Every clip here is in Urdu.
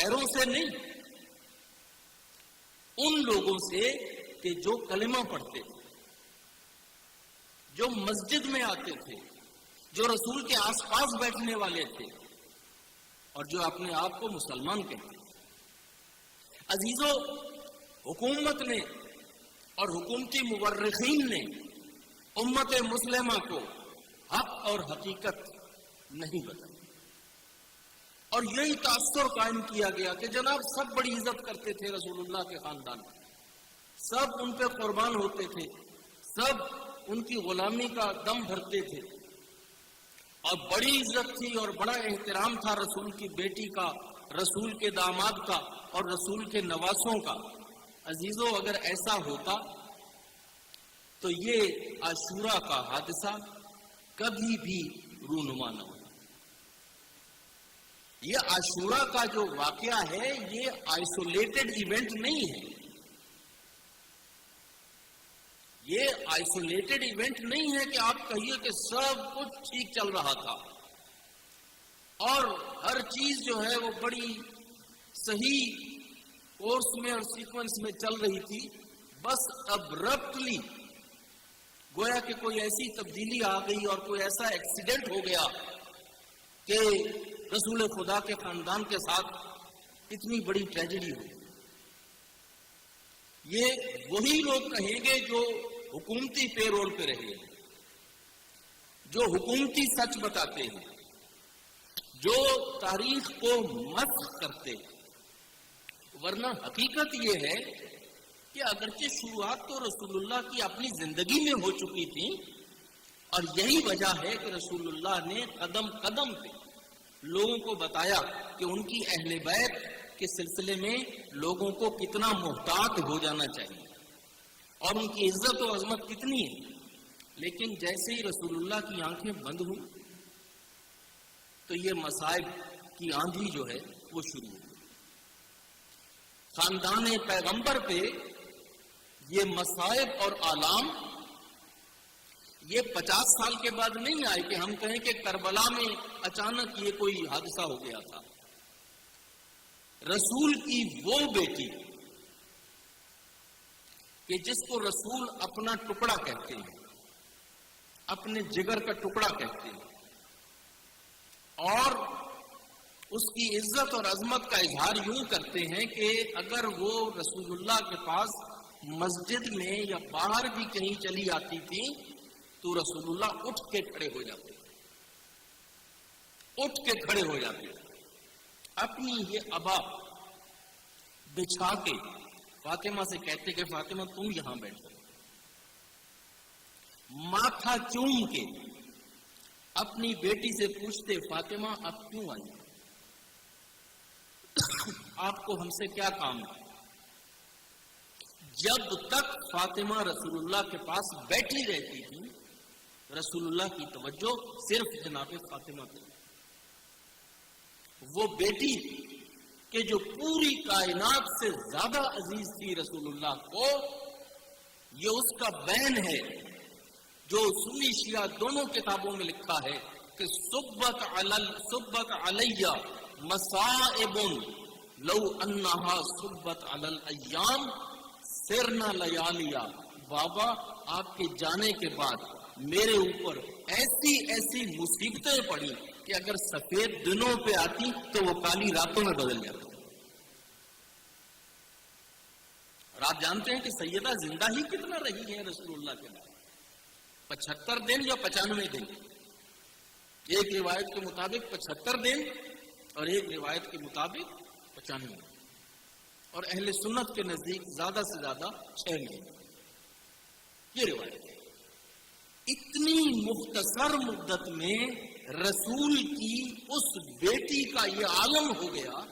غیروں سے نہیں، ان لوگوں سے کہ جو کلمہ پڑھتے تھے، جو مسجد میں آتے تھے، جو رسول کے آس پاس بیٹھنے والے تھے، اور جو اپنے آپ کو مسلمان کہتے تھے۔ عزیزو، حکومت نے اور حکومتی مورخین نے امت مسلمہ کو حق اور حقیقت نہیں بتائی، اور یہی تاثر قائم کیا گیا کہ جناب سب بڑی عزت کرتے تھے رسول اللہ کے خاندان کی، سب ان پہ قربان ہوتے تھے، سب ان کی غلامی کا دم بھرتے تھے، اور بڑی عزت تھی اور بڑا احترام تھا رسول کی بیٹی کا، رسول کے داماد کا اور رسول کے نواسوں کا۔ عزیزو، اگر ایسا ہوتا تو یہ عاشورہ کا حادثہ کبھی بھی رونما نہ ہوتا۔ یہ عاشورہ کا جو واقعہ ہے یہ آئسولیٹڈ ایونٹ نہیں ہے، یہ آئسولیٹڈ ایونٹ نہیں ہے کہ آپ کہیے کہ سب کچھ ٹھیک چل رہا تھا اور ہر چیز جو ہے وہ بڑی صحیح کورس میں اور سیکوینس میں چل رہی تھی، بس ابرپٹلی گویا کہ کوئی ایسی تبدیلی آ گئی اور کوئی ایسا ایکسیڈنٹ ہو گیا کہ رسول خدا کے خاندان کے ساتھ اتنی بڑی ٹریجڈی ہو۔ یہ وہی لوگ کہیں گے جو حکومتی پے رول پہ رہے ہیں، جو حکومتی سچ بتاتے ہیں، جو تاریخ کو مسخ کرتے ہیں۔ ورنہ حقیقت یہ ہے کہ اگرچہ شروعات تو رسول اللہ کی اپنی زندگی میں ہو چکی تھی، اور یہی وجہ ہے کہ رسول اللہ نے قدم قدم پہ لوگوں کو بتایا کہ ان کی اہل بیت کے سلسلے میں لوگوں کو کتنا محتاط ہو جانا چاہیے اور ان کی عزت و عظمت کتنی ہے۔ لیکن جیسے ہی رسول اللہ کی آنکھیں بند ہوئی تو یہ مصائب کی آندھی جو ہے وہ شروع ہوئی۔ خاندان پیغمبر پہ یہ مصائب اور آلام یہ 50 سال کے بعد نہیں آئے کہ ہم کہیں کہ کربلا میں اچانک یہ کوئی حادثہ ہو گیا تھا۔ رسول کی وہ بیٹی کہ جس کو رسول اپنا ٹکڑا کہتے ہیں، اپنے جگر کا ٹکڑا کہتے ہیں، اور اس کی عزت اور عظمت کا اظہار یوں کرتے ہیں کہ اگر وہ رسول اللہ کے پاس مسجد میں یا باہر بھی کہیں چلی آتی تھی تو رسول اللہ اٹھ کے کھڑے ہو جاتے، اٹھ کے کھڑے ہو جاتے، اپنی یہ عبا بچھا کے فاطمہ سے کہتے کہ فاطمہ تم یہاں بیٹھو، ماتھا چوم کے اپنی بیٹی سے پوچھتے فاطمہ اب کیوں آئی، آپ کو ہم سے کیا کام ہے؟ جب تک فاطمہ رسول اللہ کے پاس بیٹھی رہتی تھی رسول اللہ کی توجہ صرف جناب فاطمہ پہ، وہ بیٹی کہ جو پوری کائنات سے زیادہ عزیز تھی رسول اللہ کو، یہ اس کا بین ہے جو سنی شیعہ دونوں کتابوں میں لکھا ہے کہ صبت علیہ مصائب لو انہا صبت علی الایام سرنا لیالیا، بابا آپ کے جانے کے بعد میرے اوپر ایسی ایسی مصیبتیں پڑی کہ اگر سفید دنوں پہ آتی تو وہ کالی راتوں میں بدل جاتی۔ اور آپ جانتے ہیں کہ سیدہ زندہ ہی کتنا رہی ہے رسول اللہ کے بعد، 75 دن یا 95 دن، ایک روایت کے مطابق 75 دن اور ایک روایت کے مطابق 95 دن، اور اہل سنت کے نزدیک زیادہ سے زیادہ 6 مہینے، یہ روایت ہے۔ اتنی مختصر مدت میں رسول کی اس بیٹی کا یہ عالم ہو گیا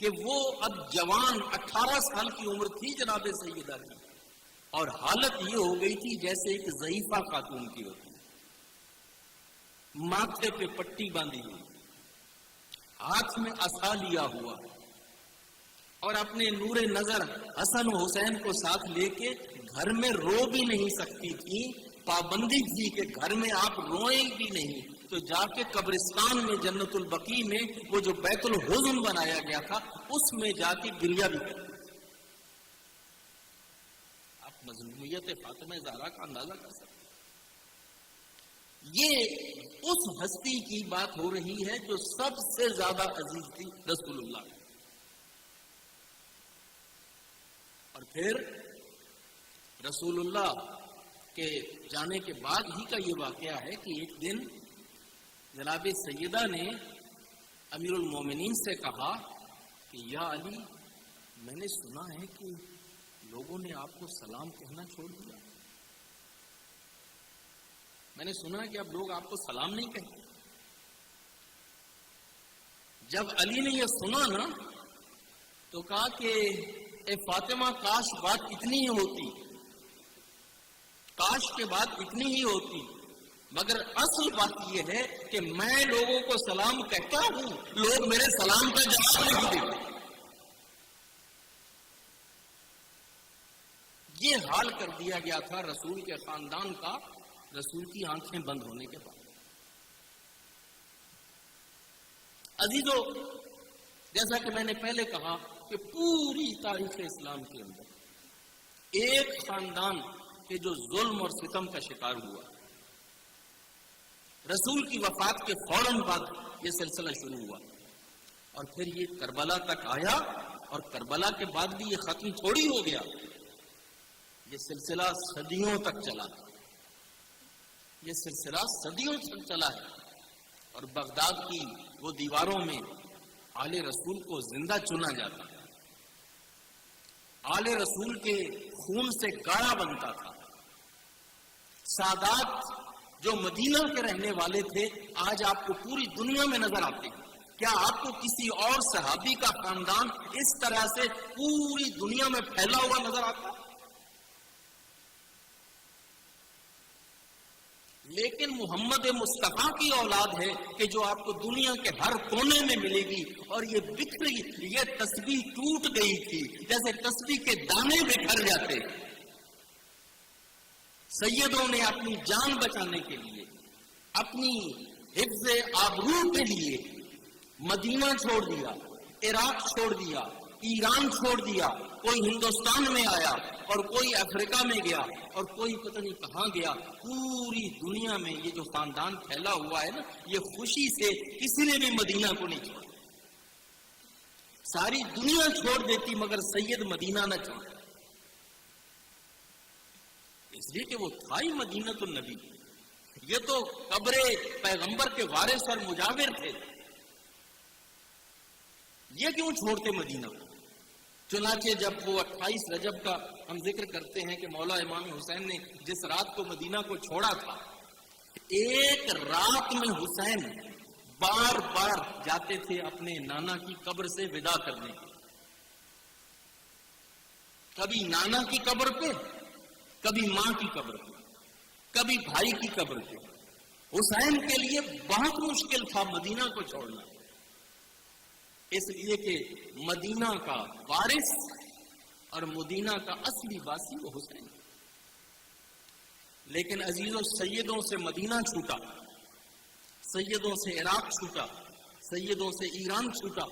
کہ وہ اب جوان 18 سال کی عمر تھی جناب سیدہ کی، اور حالت یہ ہو گئی تھی جیسے ایک ضعیفہ خاتون کی ہوتی، ماتھے پہ پٹی باندھی ہوئی، ہاتھ میں عصا لیا ہوا، اور اپنے نور نظر حسن و حسین کو ساتھ لے کے گھر میں رو بھی نہیں سکتی تھی پابندی تھی کہ گھر میں آپ روئیں بھی نہیں تو جا کے قبرستان میں جنت البقیع میں وہ جو بیت الحزن بنایا گیا تھا اس میں جا کے گریہ بھی کریں. آپ مظلومیت فاطمہ زہرا کا اندازہ کر سکتے. یہ اس ہستی کی بات ہو رہی ہے جو سب سے زیادہ عزیز تھی رسول اللہ. اور پھر رسول اللہ کے جانے کے بعد ہی کا یہ واقعہ ہے کہ ایک دن جناب سیدہ نے امیر المومنین سے کہا کہ یا علی، میں نے سنا ہے کہ لوگوں نے آپ کو سلام کہنا چھوڑ دیا. میں نے سنا ہے کہ اب لوگ آپ کو سلام نہیں کہتے. جب علی نے یہ سنا نا تو کہا کہ اے فاطمہ، کاش بات اتنی ہی ہوتی، کاش کے بعد اتنی ہی ہوتی، مگر اصل بات یہ ہے کہ میں لوگوں کو سلام کہتا ہوں، لوگ میرے سلام کا جواب نہیں دیتے. یہ حال کر دیا گیا تھا رسول کے خاندان کا رسول کی آنکھیں بند ہونے کے بعد. عزیزو، جیسا کہ میں نے پہلے کہا کہ پوری تاریخ اسلام کے اندر ایک خاندان کہ جو ظلم اور ستم کا شکار ہوا، رسول کی وفات کے فوراً بعد یہ سلسلہ شروع ہوا اور پھر یہ کربلا تک آیا، اور کربلا کے بعد بھی یہ ختم تھوڑی ہو گیا. یہ سلسلہ صدیوں تک چلا، یہ سلسلہ صدیوں تک چلا ہے. اور بغداد کی وہ دیواروں میں آل رسول کو زندہ چنا جاتا، آل رسول کے خون سے گاڑا بنتا تھا. سادات جو مدینہ کے رہنے والے تھے آج آپ کو پوری دنیا میں نظر آتے ہیں. کیا آپ کو کسی اور صحابی کا خاندان اس طرح سے پوری دنیا میں پھیلا ہوا نظر آتا؟ لیکن محمد مصطفیٰ کی اولاد ہے کہ جو آپ کو دنیا کے ہر کونے میں ملے گی. اور یہ بکھری، یہ تسبیح ٹوٹ گئی تھی جیسے تسبیح کے دانے بکھر جاتے. سیدوں نے اپنی جان بچانے کے لیے، اپنی حفظ آبرو کے لیے مدینہ چھوڑ دیا، عراق چھوڑ دیا، ایران چھوڑ دیا. کوئی ہندوستان میں آیا اور کوئی افریقہ میں گیا اور کوئی پتہ نہیں کہاں گیا. پوری دنیا میں یہ جو خاندان پھیلا ہوا ہے نا، یہ خوشی سے کسی نے بھی مدینہ کو نہیں چھوڑا. ساری دنیا چھوڑ دیتی مگر سید مدینہ نہ چھوڑا، اس لیے کہ وہ تھا ہی مدینہ النبی. یہ تو قبر پیغمبر کے وارث اور مجاور تھے. یہ کیوں چھوڑتے مدینہ کو؟ چنانچہ جب وہ 28 رجب کا ہم ذکر کرتے ہیں کہ مولا امام حسین نے جس رات کو مدینہ کو چھوڑا تھا، ایک رات میں حسین بار بار جاتے تھے اپنے نانا کی قبر سے ودا کرنے. کبھی نانا کی قبر پہ، کبھی ماں کی قبر پہ، کبھی بھائی کی قبر پہ. حسین کے لیے بہت مشکل تھا مدینہ کو چھوڑنا، اس لیے کہ مدینہ کا وارث اور مدینہ کا اصلی باسی وہ حسین. لیکن عزیزوں، سیدوں سے مدینہ چھوٹا، سیدوں سے عراق چھوٹا، سیدوں سے ایران چھوٹا،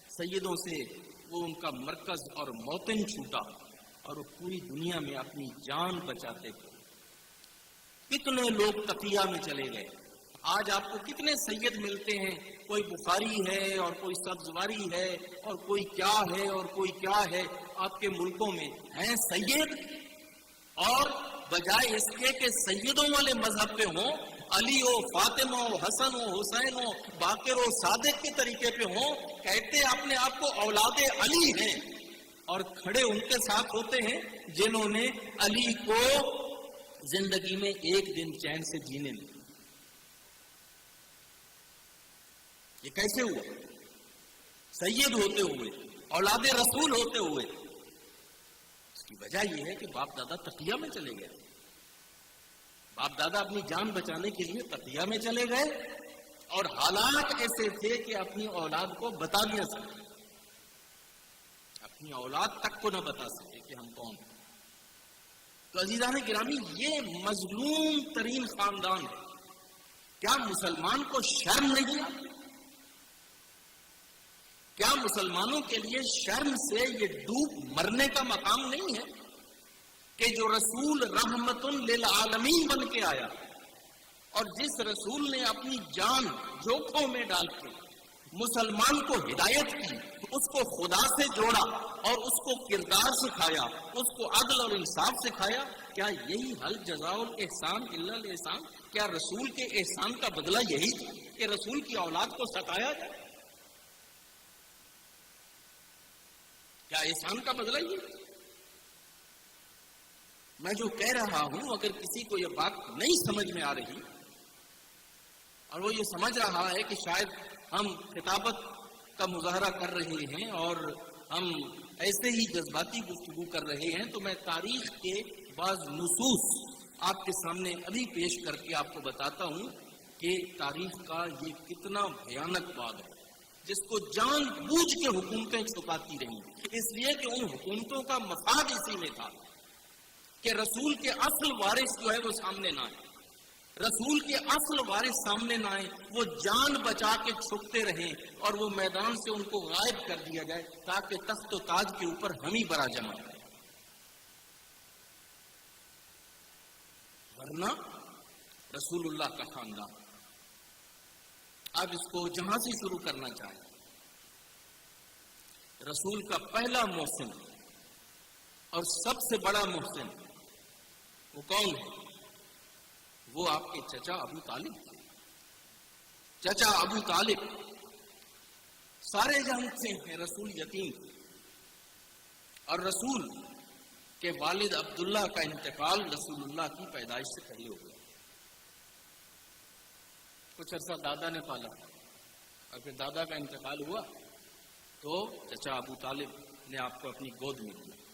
سیدوں سے وہ ان کا مرکز اور موطن چھوٹا، اور وہ پوری دنیا میں اپنی جان بچاتے تھے. کتنے لوگ تقیہ میں چلے گئے. آج آپ کو کتنے سید ملتے ہیں، کوئی بخاری ہے اور کوئی سبزواری ہے اور کوئی کیا ہے اور کوئی کیا ہے. آپ کے ملکوں میں ہیں سید، اور بجائے اس کے کہ سیدوں والے مذہب پہ ہوں، علی ہو، فاطمہ ہو، حسن ہو، حسین ہو، باقر ہو، صادق کے طریقے پہ ہوں، کہتے اپنے آپ کو اولاد علی ہیں، اور کھڑے ان کے ساتھ ہوتے ہیں جنہوں نے علی کو زندگی میں ایک دن چین سے جینے نہیں. یہ کیسے ہوا؟ سید ہوتے ہوئے، اولاد رسول ہوتے ہوئے. اس کی وجہ یہ ہے کہ باپ دادا تقیہ میں چلے گئے. باپ دادا اپنی جان بچانے کے لیے تقیہ میں چلے گئے، اور حالات ایسے تھے کہ اپنی اولاد کو بتا نہیں سکے، اپنی اولاد تک کو نہ بتا سکے کہ ہم کون ہیں. تو عزیزان گرامی یہ مظلوم ترین خاندان ہے. کیا مسلمان کو شرم نہیں آتی؟ کیا مسلمانوں کے لیے شرم سے یہ ڈوب مرنے کا مقام نہیں ہے کہ جو رسول رحمت للعالمین بن کے آیا اور جس رسول نے اپنی جان جوکھوں میں ڈال کے مسلمان کو ہدایت کی، اس کو خدا سے جوڑا اور اس کو کردار سکھایا، اس کو عدل اور انصاف سکھایا، کیا یہی حل جزاء الاحسان الا الاحسان؟ کیا رسول کے احسان کا بدلہ یہی تھا کہ رسول کی اولاد کو ستایا جائے؟ کیا احسان کا بدلہ یہ؟ میں جو کہہ رہا ہوں، اگر کسی کو یہ بات نہیں سمجھ میں آ رہی اور وہ یہ سمجھ رہا ہے کہ شاید ہم خطابت کا مظاہرہ کر رہے ہیں اور ہم ایسے ہی جذباتی گفتگو کر رہے ہیں، تو میں تاریخ کے بعض نصوص آپ کے سامنے ابھی پیش کر کے آپ کو بتاتا ہوں کہ تاریخ کا یہ کتنا بھیانک بات ہے جس کو جان بوجھ کے حکومتیں چھپاتی رہیں، اس لیے کہ ان حکومتوں کا مفاد اسی میں تھا کہ رسول کے اصل وارث جو ہے وہ سامنے نہ آئے، رسول کے اصل وارث سامنے نہ آئے، وہ جان بچا کے چھپتے رہیں اور وہ میدان سے ان کو غائب کر دیا جائے تاکہ تخت و تاج کے اوپر ہم ہی برا جمع رہے. ورنہ رسول اللہ کا خاندان، اب اس کو جہاں سے شروع کرنا چاہیں، رسول کا پہلا محسن اور سب سے بڑا محسن وہ کون ہے؟ وہ آپ کے چچا ابو طالب. چچا ابو طالب سارے جانتے ہیں رسول یتیم تھے اور رسول کے والد عبداللہ کا انتقال رسول اللہ کی پیدائش سے پہلے ہو گیا. کچھ عرصہ دادا نے پالا اور پھر دادا کا انتقال ہوا تو چچا ابو طالب نے آپ کو اپنی گود میں لیا.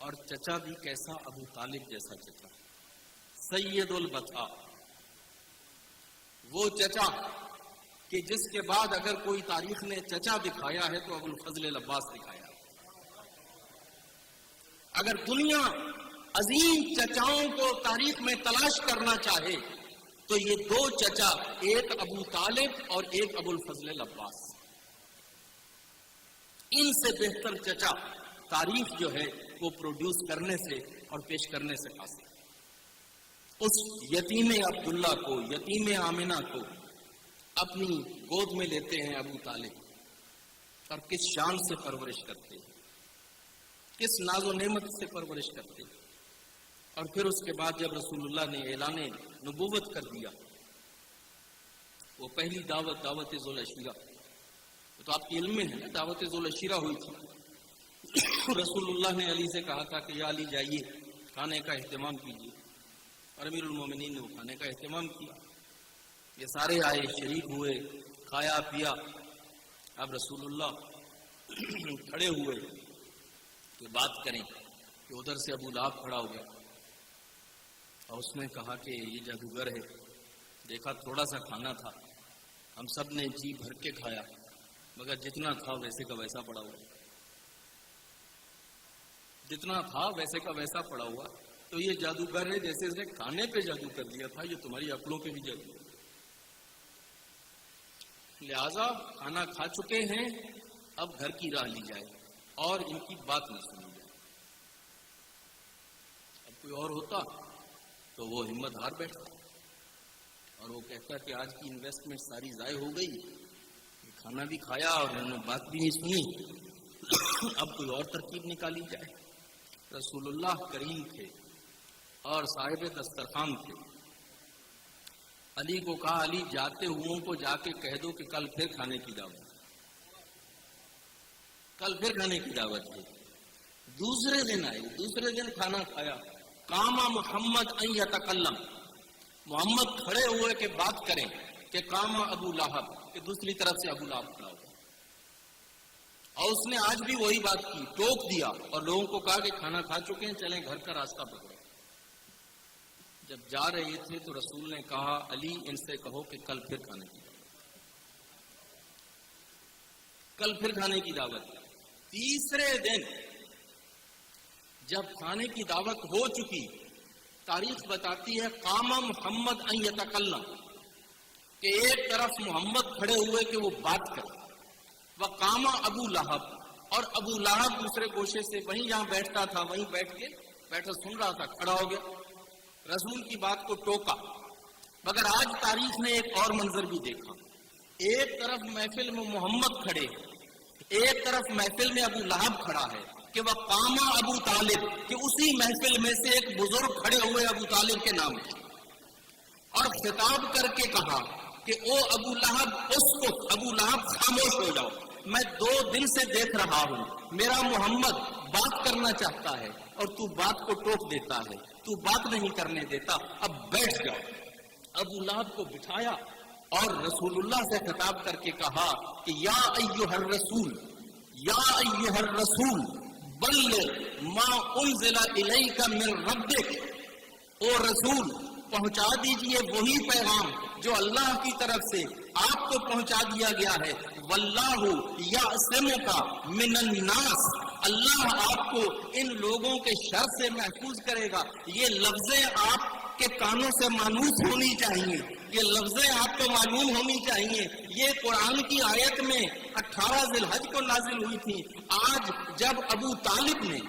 اور چچا بھی کیسا؟ ابو طالب جیسا چچا، سید البطا، وہ چچا کہ جس کے بعد اگر کوئی تاریخ نے چچا دکھایا ہے تو ابو الفضل العباس دکھایا. اگر دنیا عظیم چچاؤں کو تاریخ میں تلاش کرنا چاہے تو یہ دو چچا، ایک ابو طالب اور ایک ابو الفضل العباس، ان سے بہتر چچا تاریخ جو ہے وہ پروڈیوس کرنے سے اور پیش کرنے سے حاصل. اس یتیم عبداللہ کو، یتیم آمنہ کو اپنی گود میں لیتے ہیں ابو طالب اور کس شان سے پرورش کرتے ہیں، کس ناز و نعمت سے پرورش کرتے ہیں. اور پھر اس کے بعد جب رسول اللہ نے اعلان نبوت کر دیا، وہ پہلی دعوت ذوالعشیرہ، تو آپ کے علم میں ہے نا، دعوت ذوالعشیرہ ہوئی تھی. رسول اللہ نے علی سے کہا تھا کہ یا علی جائیے کھانے کا اہتمام کیجیے، اور امیر المومنین نے وہ کھانے کا اہتمام کیا. یہ سارے آئے، شریک ہوئے، کھایا پیا. اب رسول اللہ کھڑے ہوئے کہ بات کریں کہ ادھر سے ابو لہب کھڑا ہو گیا اور اس نے کہا کہ یہ جادوگر ہے. دیکھا تھوڑا سا کھانا تھا، ہم سب نے جی بھر کے کھایا، مگر جتنا تھا ویسے کا ویسا پڑا ہوا، جتنا تھا ویسے کا ویسا پڑا ہوا. تو یہ جادوگر ہے، جیسے اس نے کھانے پہ جادو کر دیا تھا، یہ تمہاری عقلوں پہ بھی جادو ہے. لہذا کھانا کھا چکے ہیں، اب گھر کی راہ لی جائے اور ان کی بات نہ سنی جائے. اب کوئی اور ہوتا تو وہ ہمت ہار بیٹھتا اور وہ کہتا کہ آج کی انویسٹمنٹ ساری ضائع ہو گئی، کھانا بھی کھایا اور انہوں نے بات بھی نہیں سنی، اب کوئی اور ترکیب نکالی جائے. رسول اللہ کریم تھے اور صاحب دسترخوان تھے. علی کو کہا علی جاتے ہوں کو جا کے کہہ دو کہ کل پھر کھانے کی دعوت، کل پھر کھانے کی دعوت ہے. دوسرے دن آئے، دوسرے دن کھانا کھایا. قام محمد ان یتکلم، محمد کھڑے ہوئے کہ بات کریں، کہ قام ابو لہب، کہ دوسری طرف سے ابو لہب کھڑا ہوا اور اس نے آج بھی وہی بات کی، ٹوک دیا اور لوگوں کو کہا کہ کھانا کھا چکے ہیں، چلیں گھر کا راستہ پکڑیں. جب جا رہے تھے تو رسول نے کہا علی ان سے کہو کہ کل پھر کھانے کی دعوت، کل پھر کھانے کی دعوت. تیسرے دن جب کھانے کی دعوت ہو چکی، تاریخ بتاتی ہے قام محمد ان یتکلم، کہ ایک طرف محمد کھڑے ہوئے کہ وہ بات کرے، وقام ابو لہب، اور ابو لہب دوسرے گوشے سے وہیں جہاں بیٹھتا تھا وہیں بیٹھا سن رہا تھا، کھڑا ہو گیا، رسول کی بات کو ٹوکا۔ مگر آج تاریخ نے ایک اور منظر بھی دیکھا، ایک طرف محفل میں محمد کھڑے، ایک طرف محفل میں ابو لہب کھڑا ہے، کہ وہ قام ابو طالب، کہ اسی محفل میں سے ایک بزرگ کھڑے ہوئے ابو طالب کے نام سے، اور خطاب کر کے کہا کہ او ابو لہب اسکت، ابو لہب خاموش ہو جاؤ، میں 2 دن سے دیکھ رہا ہوں میرا محمد بات کرنا چاہتا ہے اور تو بات کو ٹوک دیتا ہے، تو بات نہیں کرنے دیتا، اب بیٹھ جاؤ۔ ابو لہب کو بٹھایا اور رسول اللہ سے خطاب کر کے کہا کہ یا ایھا الرسول، یا ایھا الرسول بلغ ما انزل الیک من ربک، او رسول پہنچا دیجئے وہی پیغام جو اللہ کی طرف سے آپ کو پہنچا دیا گیا ہے، واللہ یعصمک من الناس، اللہ آپ کو ان لوگوں کے شر سے محفوظ کرے گا۔ یہ لفظیں آپ کے کانوں سے مانوس ہونی چاہیے، یہ لفظیں آپ کو معلوم ہونی چاہیے۔ یہ قرآن کی آیت میں 18 ذی الحج کو نازل ہوئی تھی۔ آج جب ابو طالب نے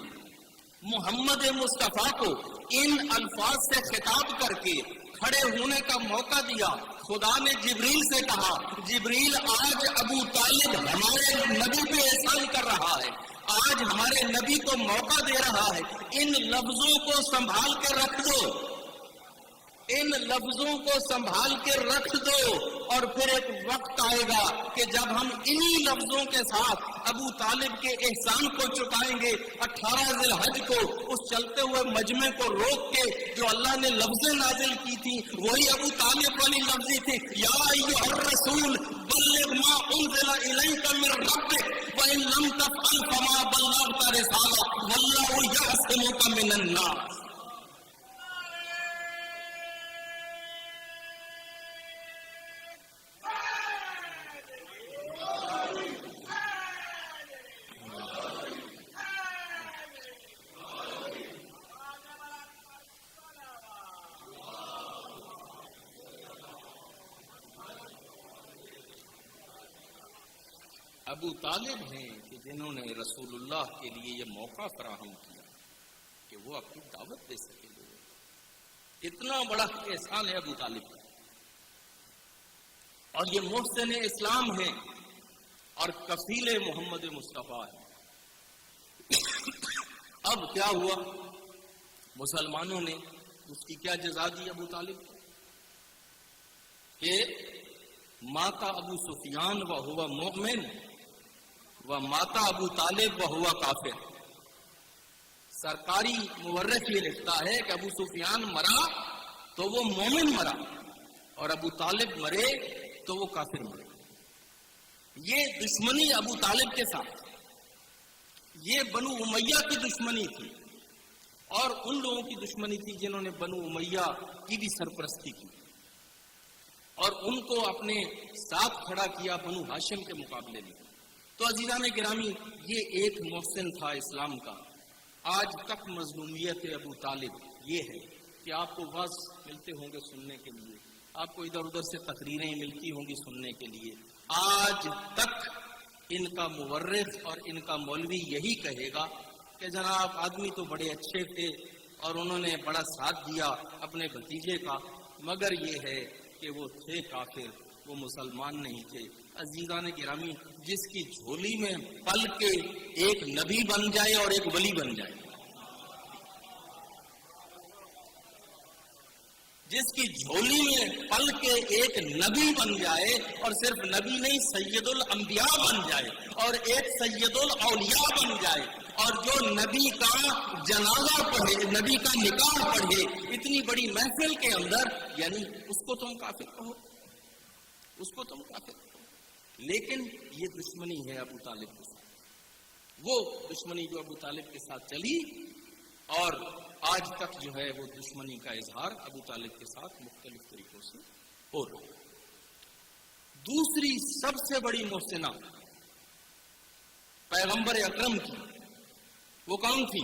محمد مصطفیٰ کو ان الفاظ سے خطاب کر کے کھڑے ہونے کا موقع دیا، خدا نے جبریل سے کہا، جبریل آج ابو طالب ہمارے نبی پہ احسان کر رہا ہے، آج ہمارے نبی کو موقع دے رہا ہے، ان لفظوں کو سنبھال کے رکھ دو، ان لفظوں کو سنبھال کے رکھ دو، اور پھر ایک وقت آئے گا کہ جب ہم انہی لفظوں کے ساتھ ابو طالب کے احسان کو چکائیں گے۔ 18 ذی الحج کو اس چلتے ہوئے مجمع کو روک کے جو اللہ نے لفظیں نازل کی تھی وہی ابو طالب والی لفظی تھی، یا ایھا الرسول بلغ ما انزل الیک من ربک وان لم تفعل فما بلغت رسالہ واللہ یعصمک من الناس۔ ابو طالب ہیں کہ جنہوں نے رسول اللہ کے لیے یہ موقع فراہم کیا کہ وہ اپنی دعوت دے سکے لوگوں، اتنا بڑا احسان ہے ابو طالب کا، اور یہ محسن اسلام ہیں اور کفیل محمد مصطفیٰ ہے۔ اب کیا ہوا، مسلمانوں نے اس کی کیا جزا دی ابو طالب کو کہ ماتا ابو سفیان وہو مؤمن و ماتا ابو طالب وہو کافر۔ سرکاری مورخ یہ لکھتا ہے کہ ابو سفیان مرا تو وہ مومن مرا اور ابو طالب مرے تو وہ کافر مرے۔ یہ دشمنی ابو طالب کے ساتھ، یہ بنو امیہ کی دشمنی تھی اور ان لوگوں کی دشمنی تھی جنہوں نے بنو امیہ کی بھی سرپرستی کی اور ان کو اپنے ساتھ کھڑا کیا بنو ہاشم کے مقابلے میں۔ تو عزیزان گرامی، یہ ایک محسن تھا اسلام کا۔ آج تک مظلومیت ابو طالب یہ ہے کہ آپ کو وعظ ملتے ہوں گے سننے کے لیے، آپ کو ادھر ادھر سے تقریریں ملتی ہوں گی سننے کے لیے، آج تک ان کا مورخ اور ان کا مولوی یہی کہے گا کہ جناب آدمی تو بڑے اچھے تھے اور انہوں نے بڑا ساتھ دیا اپنے بھتیجے کا، مگر یہ ہے کہ وہ تھے کافر، وہ مسلمان نہیں تھے۔ عزیزان گرامی، جس کی جھولی میں پل کے ایک نبی بن جائے اور ایک ولی بن جائے، جس کی جھولی میں پل کے ایک نبی بن جائے اور صرف نبی نہیں سید الانبیاء بن جائے اور ایک سید الاولیاء بن جائے اور جو نبی کا جنازہ پڑھے، نبی کا نکاح پڑھے اتنی بڑی محفل کے اندر، یعنی اس کو تم کافر کہو، اس کو تم کافر کہو۔ لیکن یہ دشمنی ہے ابو طالب کے ساتھ، وہ دشمنی جو ابو طالب کے ساتھ چلی اور آج تک جو ہے وہ دشمنی کا اظہار ابو طالب کے ساتھ مختلف طریقوں سے ہو رہا ہے۔ دوسری سب سے بڑی محسنہ پیغمبر اکرم کی وہ کون تھی؟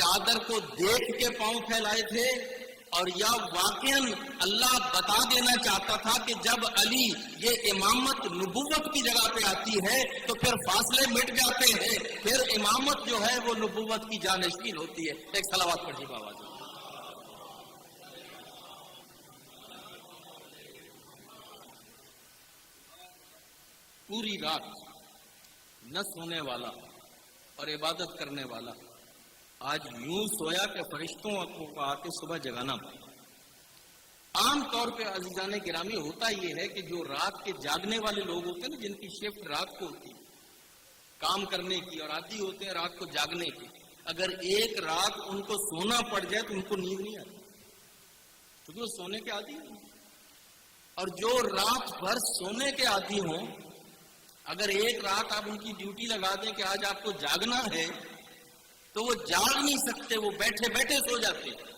چادر کو دیکھ کے پاؤں پھیلائے تھے، اور یا واقعاً اللہ بتا دینا چاہتا تھا کہ جب علی یہ امامت نبوت کی جگہ پہ آتی ہے تو پھر فاصلے مٹ جاتے ہیں، پھر امامت جو ہے وہ نبوت کی جانشین ہوتی ہے؟ ایک صلوات پڑھیے بابا جی۔ پوری رات نہ سونے والا اور عبادت کرنے والا آج یوں سویا کہ فرشتوں کو آ کے صبح جگانا پڑا۔ عام طور پہ عزیزان گرامی ہوتا یہ ہے کہ جو رات کے جاگنے والے لوگ ہوتے ہیں نا، جن کی شفٹ رات کو ہوتی ہے کام کرنے کی، اور عادی ہوتے ہیں رات کو جاگنے کے، اگر ایک رات ان کو سونا پڑ جائے تو ان کو نیند نہیں آتی، کیونکہ وہ سونے کے عادی ہیں۔ اور جو رات بھر سونے کے عادی ہوں، اگر ایک رات آپ ان کی ڈیوٹی لگا دیں کہ آج آپ کو جاگنا ہے تو وہ جاگ نہیں سکتے، وہ بیٹھے بیٹھے سو جاتے ہیں،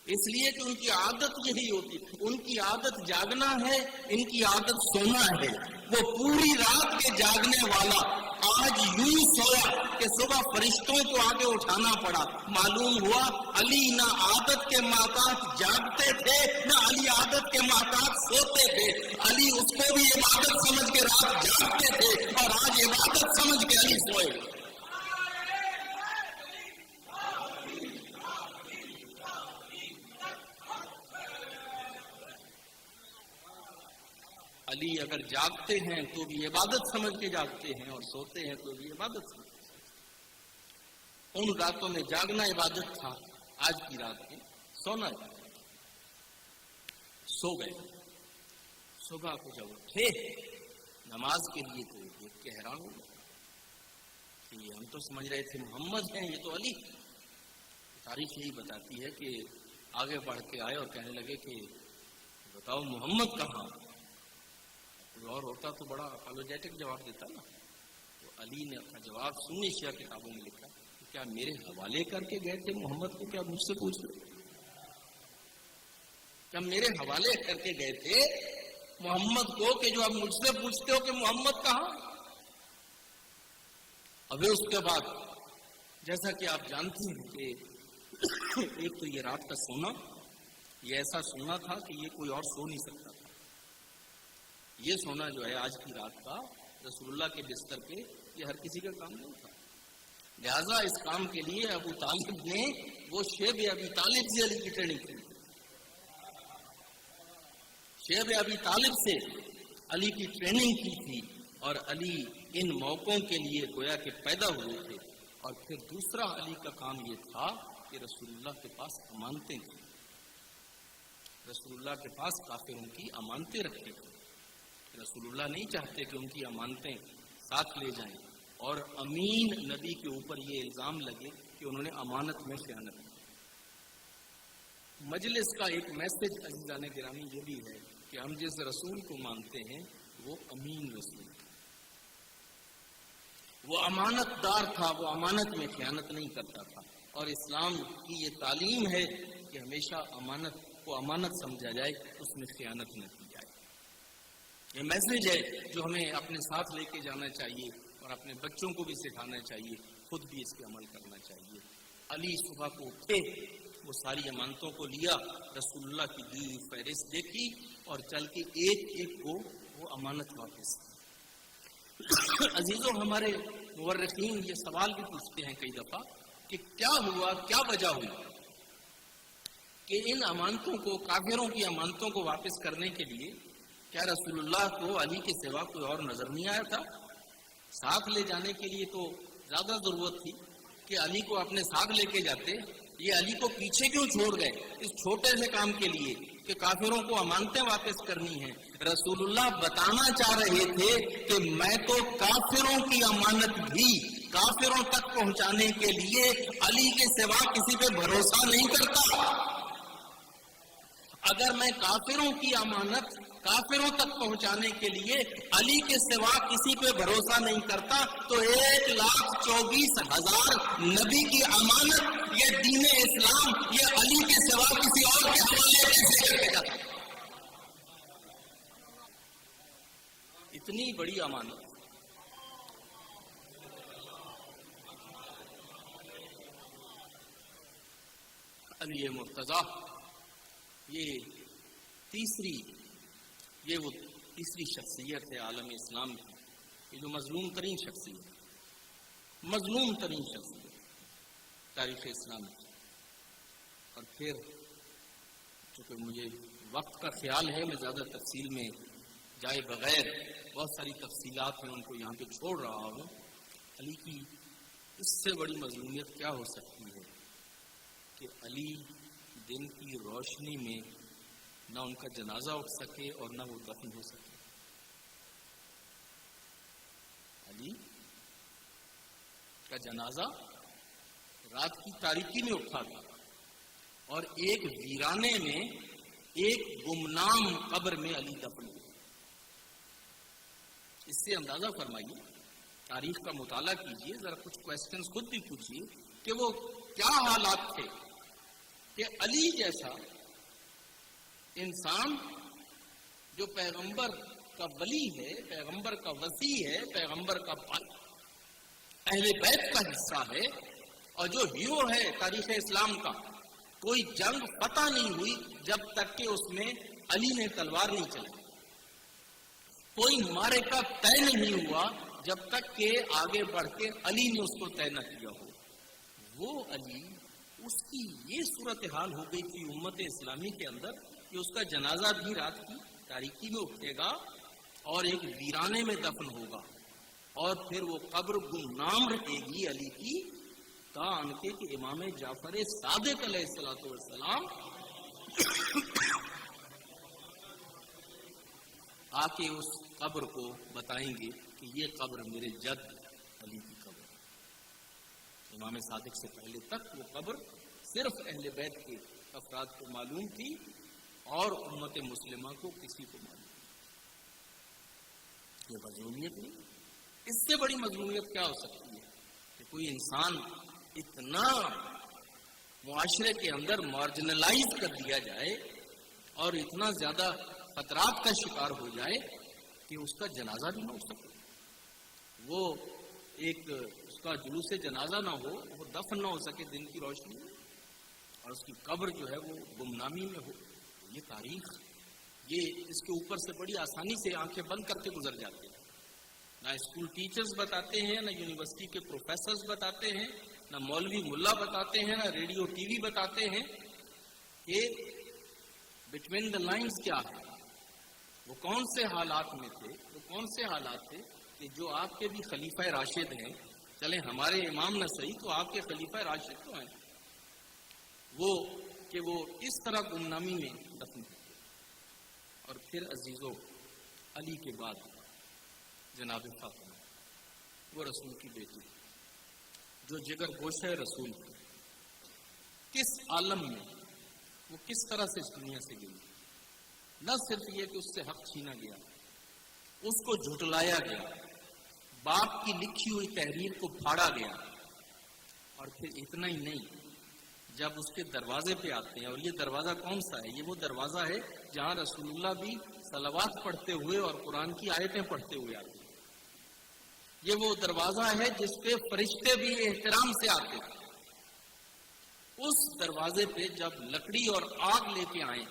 اس لیے کہ ان کی عادت یہی ہوتی، ان کی عادت جاگنا ہے، ان کی عادت سونا ہے۔ وہ پوری رات کے جاگنے والا آج یوں سویا کہ صبح فرشتوں کو آگے اٹھانا پڑا۔ معلوم ہوا علی نہ عادت کے محتاط جاگتے تھے، نہ علی عادت کے محتاط سوتے تھے، علی اس کو بھی عبادت سمجھ کے رات جاگتے تھے، اور آج عبادت سمجھ کے علی سوئے۔ علی اگر جاگتے ہیں تو بھی عبادت سمجھ کے جاگتے ہیں، اور سوتے ہیں تو بھی عبادت سمجھ کے۔ ان راتوں میں جاگنا عبادت تھا، آج کی رات میں سونا عبادت۔ سو گئے، صبح کو جب اٹھے نماز کے لیے تو دیکھ کے حیران ہو گئے کہ ہم تو سمجھ رہے تھے محمد ہیں، یہ تو علی۔ تاریخ یہی بتاتی ہے کہ آگے بڑھ کے آئے اور کہنے لگے کہ بتاؤ محمد کہاں؟ کوئی اور ہوتا تو بڑا اپالوجیٹک جواب دیتا نا، تو علی نے اپنا جواب سنی شیعہ کتابوں میں لکھا کہ کیا میرے حوالے کر کے گئے تھے محمد کو؟ کیا مجھ سے پوچھ رہے؟ کیا میرے حوالے کر کے گئے تھے محمد کو کہ جو آپ مجھ سے پوچھتے ہو کہ محمد کہاں؟ ابھی اس کے بعد جیسا کہ آپ جانتے ہیں کہ ایک تو یہ رات کا سونا، یہ ایسا سونا تھا کہ یہ کوئی اور سو نہیں سکتا تھا۔ یہ سونا جو ہے آج کی رات کا رسول اللہ کے بستر پہ، یہ ہر کسی کا کام نہیں تھا، لہذا اس کام کے لیے ابو طالب نے وہ شیب ابی طالب سے علی کی ٹریننگ کی، شیب ابی طالب سے علی کی ٹریننگ کی تھی، اور علی ان موقعوں کے لیے گویا کہ پیدا ہوئے تھے۔ اور پھر دوسرا علی کا کام یہ تھا کہ رسول اللہ کے پاس امانتیں تھیں، رسول اللہ کے پاس کافروں کی امانتیں رکھتے تھے۔ رسول اللہ نہیں چاہتے کہ ان کی امانتیں ساتھ لے جائیں، اور امین نبی کے اوپر یہ الزام لگے کہ انہوں نے امانت میں خیانت کی۔ مجلس کا ایک میسج عزیزان گرامی یہ بھی ہے کہ ہم جس رسول کو مانتے ہیں وہ امین رسول، وہ امانت دار تھا، وہ امانت میں خیانت نہیں کرتا تھا، اور اسلام کی یہ تعلیم ہے کہ ہمیشہ امانت کو امانت سمجھا جائے، اس میں خیانت نہ کی جائے۔ یہ میسج ہے جو ہمیں اپنے ساتھ لے کے جانا چاہیے، اور اپنے بچوں کو بھی سکھانا چاہیے، خود بھی اس پہ عمل کرنا چاہیے۔ علی صبح کو اٹھے، وہ ساری امانتوں کو لیا، رسول اللہ کی دی ہوئی فہرست دیکھی، اور چل کے ایک ایک کو وہ امانت واپس۔ عزیزوں، ہمارے مورخین یہ سوال بھی پوچھتے ہیں کئی دفعہ کہ کیا ہوا، کیا وجہ ہوئی کہ ان امانتوں کو، کافروں کی امانتوں کو واپس کرنے کے لیے کیا رسول اللہ کو علی کے سوا کوئی اور نظر نہیں آیا تھا؟ ساتھ لے جانے کے لیے تو زیادہ ضرورت تھی کہ علی کو اپنے ساتھ لے کے جاتے، یہ علی کو پیچھے کیوں چھوڑ گئے اس چھوٹے سے کام کے لیے کہ کافروں کو امانتیں واپس کرنی ہیں؟ رسول اللہ بتانا چاہ رہے تھے کہ میں تو کافروں کی امانت بھی کافروں تک پہنچانے کے لیے علی کے سوا کسی پہ بھروسہ نہیں کرتا۔ اگر میں کافروں کی امانت کافروں تک پہنچانے کے لیے علی کے سوا کسی پہ بھروسہ نہیں کرتا تو 1,24,000 نبی کی امانت، یہ دین اسلام، یہ علی کے سوا کسی اور کے حوالے کیسے کر کے جاتا؟ اتنی بڑی امانت۔ علی مرتضیٰ یہ وہ تیسری شخصیت ہے عالم اسلام کی، یہ جو مظلوم ترین شخصیت تاریخ اسلام کی۔ اور پھر چونکہ مجھے وقت کا خیال ہے میں زیادہ تفصیل میں جائے بغیر، بہت ساری تفصیلات ہیں ان کو یہاں پہ چھوڑ رہا ہوں۔ علی کی اس سے بڑی مظلومیت کیا ہو سکتی ہے کہ علی دن کی روشنی میں نہ ان کا جنازہ اٹھ سکے اور نہ وہ دفن ہو سکے۔ علی کا جنازہ رات کی تاریکی میں اٹھا تھا اور ایک ویرانے میں ایک گمنام قبر میں علی دفن ہوئے۔ اس سے اندازہ فرمائیے، تاریخ کا مطالعہ کیجئے، ذرا کچھ کوسچنز خود بھی پوچھئے کہ وہ کیا حالات تھے کہ علی جیسا انسان جو پیغمبر کا ولی ہے، پیغمبر کا وصی ہے، پیغمبر کا اہل بیت کا حصہ ہے، اور جو ہیرو ہے تاریخ اسلام کا، کوئی جنگ فتح نہیں ہوئی جب تک کہ اس میں علی نے تلوار نہیں چلائی، کوئی معرکہ طے نہیں ہوا جب تک کہ آگے بڑھ کے علی نے اس کو طے نہ کیا ہو۔ وہ علی، اس کی یہ صورتحال ہو گئی تھی امت اسلامی کے اندر کہ اس کا جنازہ بھی رات کی تاریکی میں اٹھے گا اور ایک ویرانے میں دفن ہوگا، اور پھر وہ قبر گمنام رہے گی علی کی، تاں کے کہ امام جعفر صادق علیہ السلام آ کے اس قبر کو بتائیں گے کہ یہ قبر میرے جد علی کی قبر ہے۔ امام صادق سے پہلے تک وہ قبر صرف اہل بیت کے افراد کو معلوم تھی اور امت مسلمہ کو کسی کو معلوم نہیں۔ یہ مظلومیت نہیں، اس سے بڑی مظلومیت کیا ہو سکتی ہے کہ کوئی انسان اتنا معاشرے کے اندر مارجنلائز کر دیا جائے اور اتنا زیادہ خطرات کا شکار ہو جائے کہ اس کا جنازہ بھی نہ ہو سکے، وہ ایک اس کا جلوس جنازہ نہ ہو، وہ دفن نہ ہو سکے دن کی روشنی میں، اور اس کی قبر جو ہے وہ گمنامی میں ہو۔ یہ تاریخ، یہ اس کے اوپر سے بڑی آسانی سے آنکھیں بند کر کے گزر جاتے ہیں۔ نہ اسکول ٹیچرز بتاتے ہیں، نہ یونیورسٹی کے پروفیسرز بتاتے ہیں، نہ مولوی ملا بتاتے ہیں، نہ ریڈیو ٹی وی بتاتے ہیں کہ بٹوین دا لائنز کیا ہے، وہ کون سے حالات میں تھے، وہ کون سے حالات تھے کہ جو آپ کے بھی خلیفہ راشد ہیں، چلیں ہمارے امام نہ صحیح تو آپ کے خلیفہ راشد تو ہیں، وہ کہ وہ اس طرح گمنامی میں دفن ہوتے۔ اور پھر عزیزو، علی کے بعد جناب فاطمہ، وہ رسول کی بیٹی جو جگر گوشہ رسول، کس عالم میں وہ کس طرح سے اس دنیا سے گئی۔ نہ صرف یہ کہ اس سے حق چھینا گیا، اس کو جھٹلایا گیا، باپ کی لکھی ہوئی تحریر کو پھاڑا گیا، اور پھر اتنا ہی نہیں، جب اس کے دروازے پہ آتے ہیں، اور یہ دروازہ کون سا ہے؟ یہ وہ دروازہ ہے جہاں رسول اللہ بھی صلوات پڑھتے ہوئے اور قرآن کی آیتیں پڑھتے ہوئے آتے ہیں۔ یہ وہ دروازہ ہے جس پہ فرشتے بھی احترام سے آتے ہیں۔ اس دروازے پہ جب لکڑی اور آگ لے کے آئیں،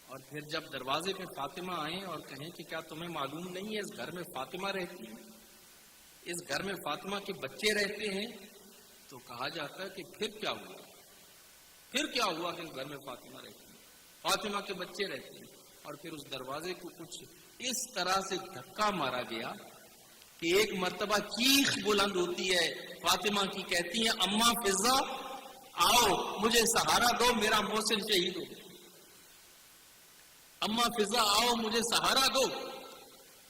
اور پھر جب دروازے پہ فاطمہ آئیں اور کہیں کہ کیا تمہیں معلوم نہیں ہے اس گھر میں فاطمہ رہتی ہے، اس گھر میں فاطمہ کے بچے رہتے ہیں، تو کہا جاتا ہے کہ پھر کیا ہوا؟ پھر کیا ہوا کہ اس گھر میں فاطمہ رہتی ہے، فاطمہ کے بچے رہتے ہیں؟ اور پھر اس دروازے کو کچھ اس طرح سے دھکا مارا گیا کہ ایک مرتبہ چیخ بلند ہوتی ہے، فاطمہ کی کہتی ہیں اماں فضا آؤ مجھے سہارا دو، میرا محسن شہید ہو گیا۔ اماں فضا آؤ مجھے سہارا دو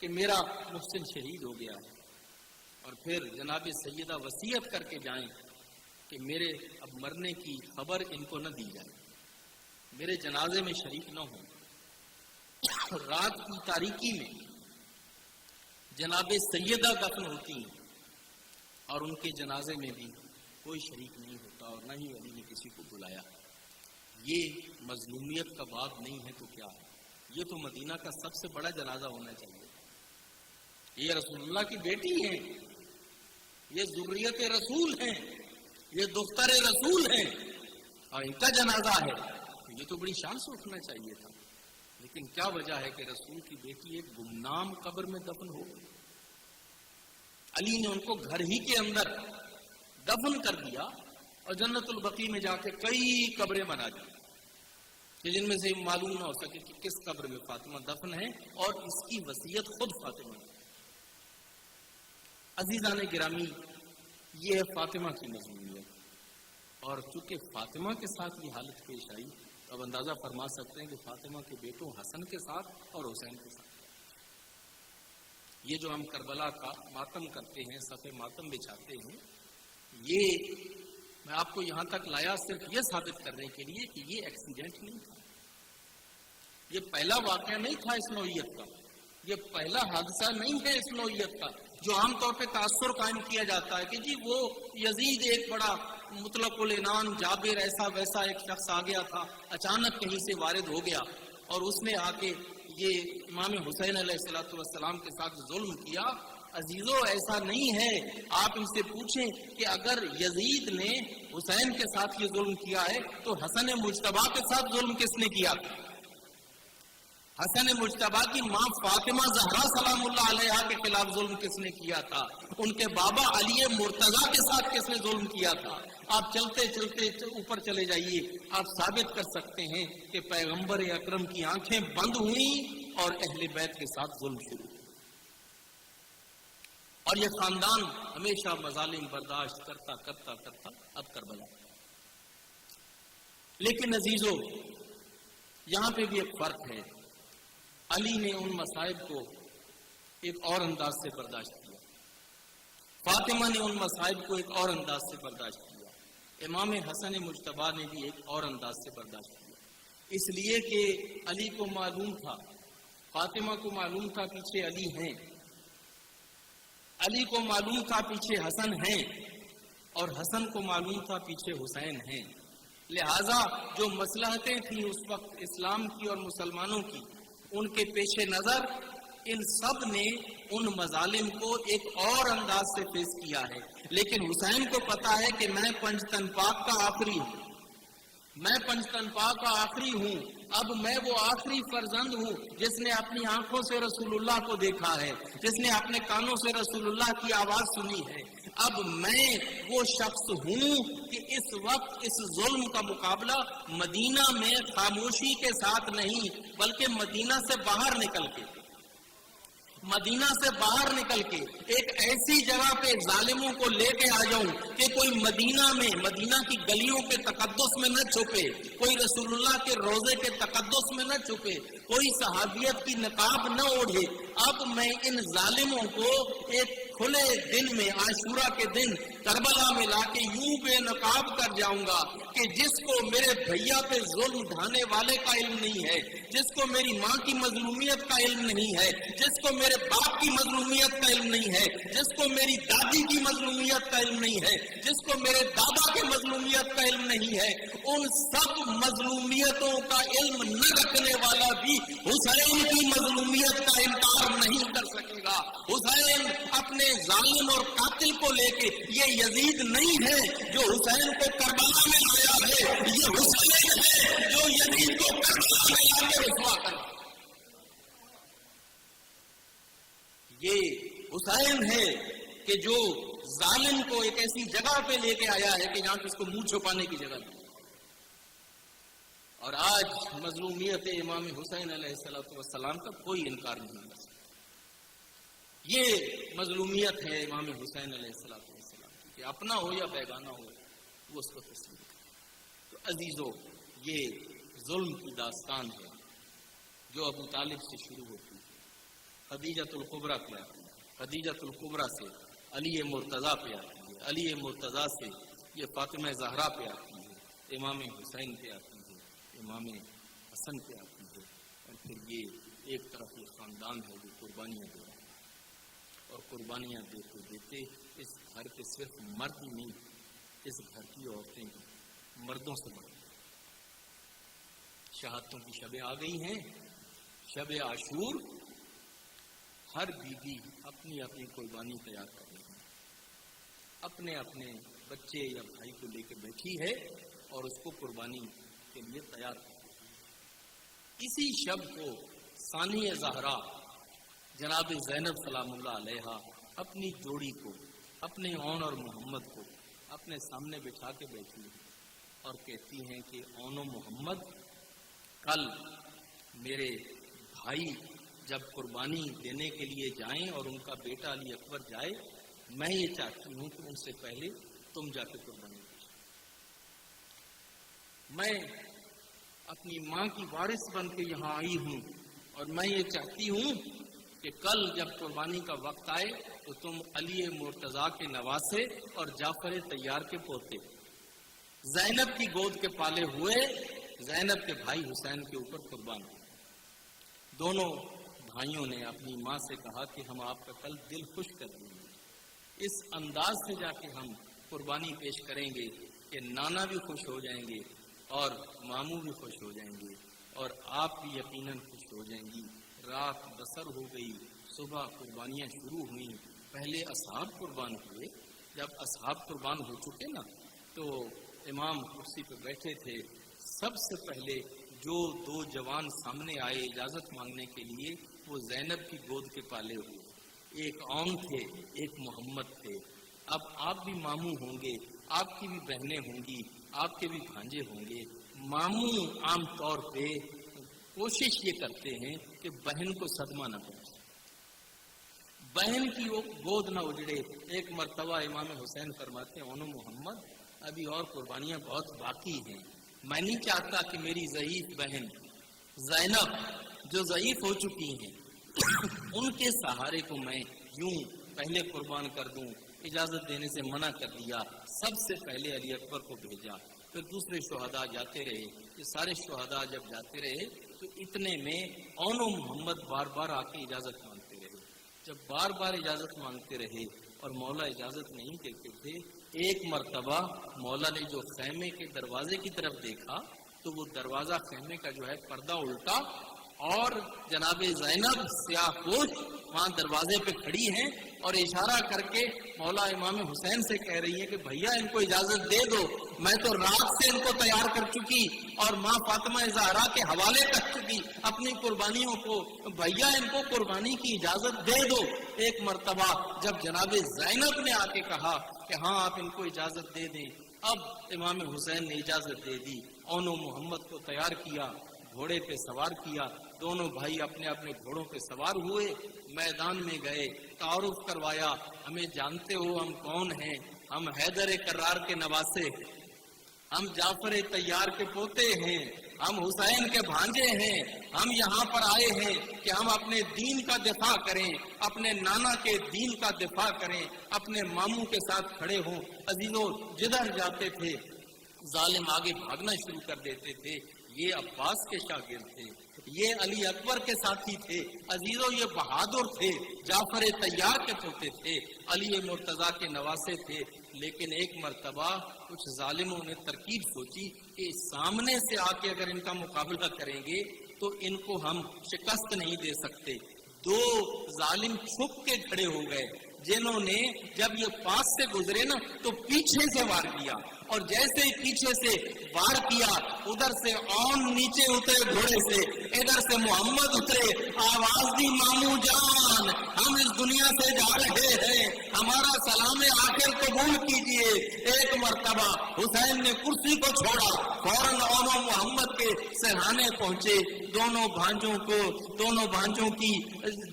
کہ میرا محسن شہید ہو گیا۔ اور پھر جناب سیدہ وصیت کر کے جائیں کہ میرے اب مرنے کی خبر ان کو نہ دی جائے، میرے جنازے میں شریک نہ ہوں۔ رات کی تاریکی میں جناب سیدہ دفن ہوتی ہیں اور ان کے جنازے میں بھی کوئی شریک نہیں ہوتا، اور نہ ہی علی نے کسی کو بلایا۔ یہ مظلومیت کا باب نہیں ہے تو کیا ہے؟ یہ تو مدینہ کا سب سے بڑا جنازہ ہونا چاہیے۔ یہ رسول اللہ کی بیٹی ہیں، یہ ذریت رسول ہیں، یہ دختر رسول ہیں، اور ان کا جنازہ ہے، تو یہ تو بڑی شان سے اٹھنا چاہیے تھا، لیکن کیا وجہ ہے کہ رسول کی بیٹی ایک گمنام قبر میں دفن ہو گئی۔ علی نے ان کو گھر ہی کے اندر دفن کر دیا اور جنت البقیع میں جا کے کئی قبریں بنا دی کہ جن میں سے معلوم نہ ہو سکے کہ کس قبر میں فاطمہ دفن ہے، اور اس کی وصیت خود فاطمہ نے۔ عزیزان گرامی، یہ ہے فاطمہ کی مظلومیت، اور چونکہ فاطمہ کے ساتھ یہ حالت پیش آئی، اب اندازہ فرما سکتے ہیں کہ فاطمہ کے بیٹوں حسن کے ساتھ اور حسین کے ساتھ یہ جو ہم کربلا کا ماتم کرتے ہیں، صف ماتم بچھاتے ہیں، یہ میں آپ کو یہاں تک لایا صرف یہ ثابت کرنے کے لیے کہ یہ ایکسیڈنٹ نہیں تھا، یہ پہلا واقعہ نہیں تھا اس نوعیت کا، یہ پہلا حادثہ نہیں ہے اس نوعیت کا جو عام طور پہ تاثر قائم کیا جاتا ہے کہ جی وہ یزید ایک بڑا مطلق العنان جابر ایسا ویسا ایک شخص آ گیا تھا، اچانک کہیں سے وارد ہو گیا اور اس نے آ کے یہ امام حسین علیہ السلام کے ساتھ ظلم کیا۔ عزیزو، ایسا نہیں ہے۔ آپ ان سے پوچھیں کہ اگر یزید نے حسین کے ساتھ یہ ظلم کیا ہے تو حسن مجتبیٰ کے ساتھ ظلم کس نے کیا؟ حسن مجتبیٰ کی ماں فاطمہ زہرا سلام اللہ علیہا کے خلاف ظلم کس نے کیا تھا؟ ان کے بابا علی مرتضیٰ کے ساتھ کس نے ظلم کیا تھا؟ آپ چلتے چلتے اوپر چلے جائیے، آپ ثابت کر سکتے ہیں کہ پیغمبر اکرم کی آنکھیں بند ہوئیں اور اہل بیت کے ساتھ ظلم شروع، اور یہ خاندان ہمیشہ مظالم برداشت کرتا کرتا کرتا اب کربلا۔ لیکن عزیزو، یہاں پہ بھی ایک فرق ہے۔ علی نے ان مصائب کو ایک اور انداز سے برداشت کیا، فاطمہ نے ان مصائب کو ایک اور انداز سے برداشت کیا، امام حسن مجتبیٰ نے بھی ایک اور انداز سے برداشت کیا، اس لیے کہ علی کو معلوم تھا، فاطمہ کو معلوم تھا پیچھے علی ہیں، علی کو معلوم تھا پیچھے حسن ہیں، اور حسن کو معلوم تھا پیچھے حسین ہیں، لہذا جو مصلحتیں تھیں اس وقت اسلام کی اور مسلمانوں کی، ان کے پیش نظر ان سب نے ان مظالم کو ایک اور انداز سے پیش کیا ہے۔ لیکن حسین کو پتا ہے کہ میں پنجتن پاک کا آخری ہوں، میں پنجتن پاک کا آخری ہوں، اب میں وہ آخری فرزند ہوں جس نے اپنی آنکھوں سے رسول اللہ کو دیکھا ہے، جس نے اپنے کانوں سے رسول اللہ کی آواز سنی ہے، اب میں وہ شخص ہوں کہ اس وقت اس ظلم کا مقابلہ مدینہ میں خاموشی کے ساتھ نہیں بلکہ مدینہ سے باہر نکل کے، مدینہ سے باہر نکل کے ایک ایسی جگہ پہ ظالموں کو لے کے آ جاؤں کہ کوئی مدینہ میں، مدینہ کی گلیوں کے تقدس میں نہ چھپے، کوئی رسول اللہ کے روضے کے تقدس میں نہ چھپے، کوئی صحابیت کی نقاب نہ اوڑھے۔ اب میں ان ظالموں کو ایک کھلے دن میں، عاشورہ کے دن کربلا میں لا کے یوں بے نقاب کر جاؤں گا کہ جس کو میرے بھیا پہ ظلم ڈھانے والے کا علم نہیں ہے، جس کو میری ماں کی مظلومیت کا علم نہیں ہے، جس کو میرے باپ کی مظلومیت کا علم نہیں ہے، جس کو میری دادی کی مظلومیت کا علم نہیں ہے، جس کو میرے دادا کی مظلومیت کا علم نہیں ہے، ان سب مظلومیتوں کا علم نہ رکھنے والا بھی حسین کی مظلومیت کا انکار نہیں کر سکے گا۔ حسین اپنے ظالم اور قاتل کو لے کے، یہ یزید نہیں ہے جو حسین کو کربلا میں لایا ہے، یہ حسین ہے جو یزید کو کربلا میں لا کے رسوا کر، یہ حسین ہے کہ جو ظالم کو ایک ایسی جگہ پہ لے کے آیا ہے کہ جہاں پہ اس کو منہ چھپانے کی جگہ نہیں۔ اور آج مظلومیت امام حسین علیہ السلام کا کوئی انکار نہیں کر سکتا، یہ مظلومیت ہے امام حسین علیہ السلام کی، کہ اپنا ہو یا بیگانہ ہو وہ اس کو تسلیم کرے۔ تو عزیزو، یہ ظلم کی داستان ہے جو ابو طالب سے شروع ہوتی ہے، خدیجۃ الکبریٰ پہ آتی ہے، خدیجۃ الکبریٰ سے علی مرتضیٰ پہ آتی ہے، علی مرتضیٰ سے یہ فاطمہ زہرا پہ آتی ہے، امام حسین پہ آتی ہے، امام حسن پہ آتی ہے، اور پھر یہ ایک طرف یہ خاندان ہے جو قربانیاں دے رہا ہے، اور قربانیاں دیتے دیتے اس گھر کے صرف مرد ہی نہیں، اس گھر کی عورتیں بھی مردوں سے بڑھ گئی۔ شہادتوں کی شبیں آ گئی ہیں، شب عاشور، ہر بیوی اپنی اپنی قربانی تیار کر رہی ہے، اپنے اپنے بچے یا بھائی کو لے کے بیٹھی ہے اور اس کو قربانی کے لیے تیار کرتے تھے۔ اسی شب کو ثانی زہرا جناب زینب سلام اللہ علیہا اپنی جوڑی کو، اپنے اون اور محمد کو اپنے سامنے بٹھا کے بیٹھی اور کہتی ہیں کہ اون و محمد، کل میرے بھائی جب قربانی دینے کے لیے جائیں اور ان کا بیٹا علی اکبر جائے، میں یہ چاہتی ہوں کہ ان سے پہلے تم جا کے قربانی دو۔ میں اپنی ماں کی وارث بن کے یہاں آئی ہوں اور میں یہ چاہتی ہوں کہ کل جب قربانی کا وقت آئے تو تم علی مرتضیٰ کے نواسے اور جعفر طیار کے پوتے، زینب کی گود کے پالے ہوئے زینب کے بھائی حسین کے اوپر قربان ہو۔ دونوں بھائیوں نے اپنی ماں سے کہا کہ ہم آپ کا کل دل خوش کر دیں گے، اس انداز سے جا کے ہم قربانی پیش کریں گے کہ نانا بھی خوش ہو جائیں گے اور ماموں بھی خوش ہو جائیں گے اور آپ بھی یقیناً خوش ہو جائیں گی۔ رات بسر ہو گئی، صبح قربانیاں شروع ہوئیں۔ پہلے اصحاب قربان ہوئے، جب اصحاب قربان ہو چکے نا تو امام کرسی پہ بیٹھے تھے، سب سے پہلے جو دو جوان سامنے آئے اجازت مانگنے کے لیے وہ زینب کی گود کے پالے ہوئے، ایک اون تھے ایک محمد تھے۔ اب آپ بھی ماموں ہوں گے، آپ کی بھی بہنیں ہوں گی، آپ کے بھی بھانجے ہوں گے۔ ماموں عام طور پہ کوشش یہ کرتے ہیں کہ بہن کو صدمہ نہ پہنچے، بہن کی وہ گود نہ اجڑے۔ ایک مرتبہ امام حسین فرماتے ہیں اونو محمد، ابھی اور قربانیاں بہت باقی ہیں، میں نہیں چاہتا کہ میری ضعیف بہن زینب جو ضعیف ہو چکی ہیں ان کے سہارے کو میں یوں پہلے قربان کر دوں۔ اجازت دینے سے منع کر دیا، سب سے پہلے علی اکبر کو بھیجا، پھر دوسرے شہداء جاتے رہے۔ یہ سارے شہداء جب جاتے رہے تو اتنے میں اون و محمد بار بار آ کے اجازت مانگتے رہے۔ جب بار بار اجازت مانگتے رہے اور مولا اجازت نہیں دیتے تھے، ایک مرتبہ مولا نے جو خیمے کے دروازے کی طرف دیکھا تو وہ دروازہ خیمے کا جو ہے پردہ الٹا اور جناب زینب سیاہ پوش وہاں دروازے پہ کھڑی ہیں اور اشارہ کر کے مولا امام حسین سے کہہ رہی ہے کہ بھیا ان کو اجازت دے دو، میں تو رات سے ان کو تیار کر چکی اور ماں فاطمہ زہرا کے حوالے کر چکی اپنی قربانیوں کو، بھیا ان کو قربانی کی اجازت دے دو۔ ایک مرتبہ جب جناب زینب نے آ کے کہا کہ ہاں آپ ان کو اجازت دے دیں، اب امام حسین نے اجازت دے دی، اون و محمد کو تیار کیا، گھوڑے پہ سوار کیا، دونوں بھائی اپنے اپنے گھوڑوں پہ سوار ہوئے، میدان میں گئے، تعارف کروایا، ہمیں جانتے ہو ہم کون ہیں، ہم حیدر کرار کے نواسے، ہم جعفر طیار کے پوتے ہیں، ہم حسین کے بھانجے ہیں، ہم یہاں پر آئے ہیں کہ ہم اپنے دین کا دفاع کریں، اپنے نانا کے دین کا دفاع کریں، اپنے ماموں کے ساتھ کھڑے ہوں۔ عزیزوں جدھر جاتے تھے ظالم آگے بھاگنا شروع کر دیتے تھے۔ یہ عباس کے شاگرد تھے، یہ علی اکبر کے ساتھی تھے، عزیزوں یہ بہادر تھے، جعفر طیار کے پوتے تھے، علی مرتضیٰ کے نواسے تھے۔ لیکن ایک مرتبہ کچھ ظالموں نے ترکیب سوچی کہ سامنے سے آ کے اگر ان کا مقابلہ کریں گے تو ان کو ہم شکست نہیں دے سکتے۔ دو ظالم چھپ کے کھڑے ہو گئے، جنہوں نے جب یہ پاس سے گزرے نا تو پیچھے سے وار کیا، اور جیسے ہی پیچھے سے وار کیا ادھر سے اون نیچے اترے گھوڑے سے، ادھر سے محمد اترے، آواز دی ماموں جان ہم اس دنیا سے جا رہے ہیں، ہمارا سلام آخر قبول کیجئے۔ ایک مرتبہ حسین نے کرسی کو چھوڑا، فوراً اون و محمد کے سرہانے پہنچے، دونوں بھانجوں کی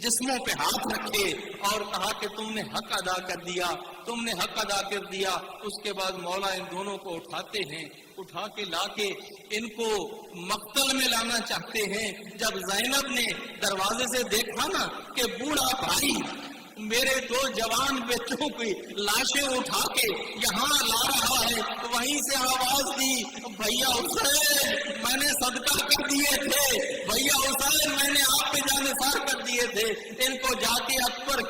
جسموں پہ ہاتھ رکھے اور کہا کہ تم نے حق ادا کر دیا، تم نے حق ادا کر دیا۔ اس کے بعد مولا ان دونوں کو اٹھاتے ہیں، اٹھا کے لا کے ان کو مقتل میں لانا چاہتے ہیں۔ جب زینب نے دروازے سے دیکھا نا کہ بوڑھا بھائی میرے دو جوان بچوں کی لاشیں اٹھا کے یہاں لا رہا ہے، وہیں سے آواز دی بھیا حسین میں نے صدقہ کر دیے تھے، بھیا حسین میں نے آپ پہ جانثار کر دیے تھے۔ ان کو جا کے اکبر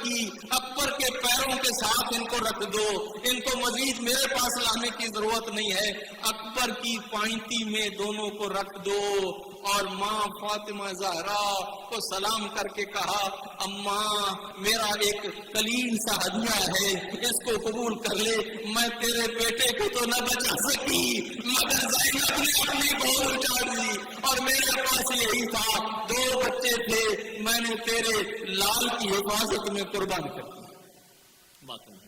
کے پیروں کے ساتھ ان کو رکھ دو، ان کو مزید میرے پاس لانے کی ضرورت نہیں ہے، اکبر کی پائنتی میں دونوں کو رکھ دو۔ اور ماں فاطمہ زہرا کو سلام کر کے کہا اماں میرا ایک کلیم سا ہدیہ ہے، اس کو قبول کر لے، میں تیرے بیٹے کو تو نہ بچا سکی مگر زینب نے اپنی گود اٹھا دی، اور میرے پاس یہی تھا، 2 بچے تھے، میں نے تیرے لال کی حفاظت میں قربان کر دی۔ بات نہیں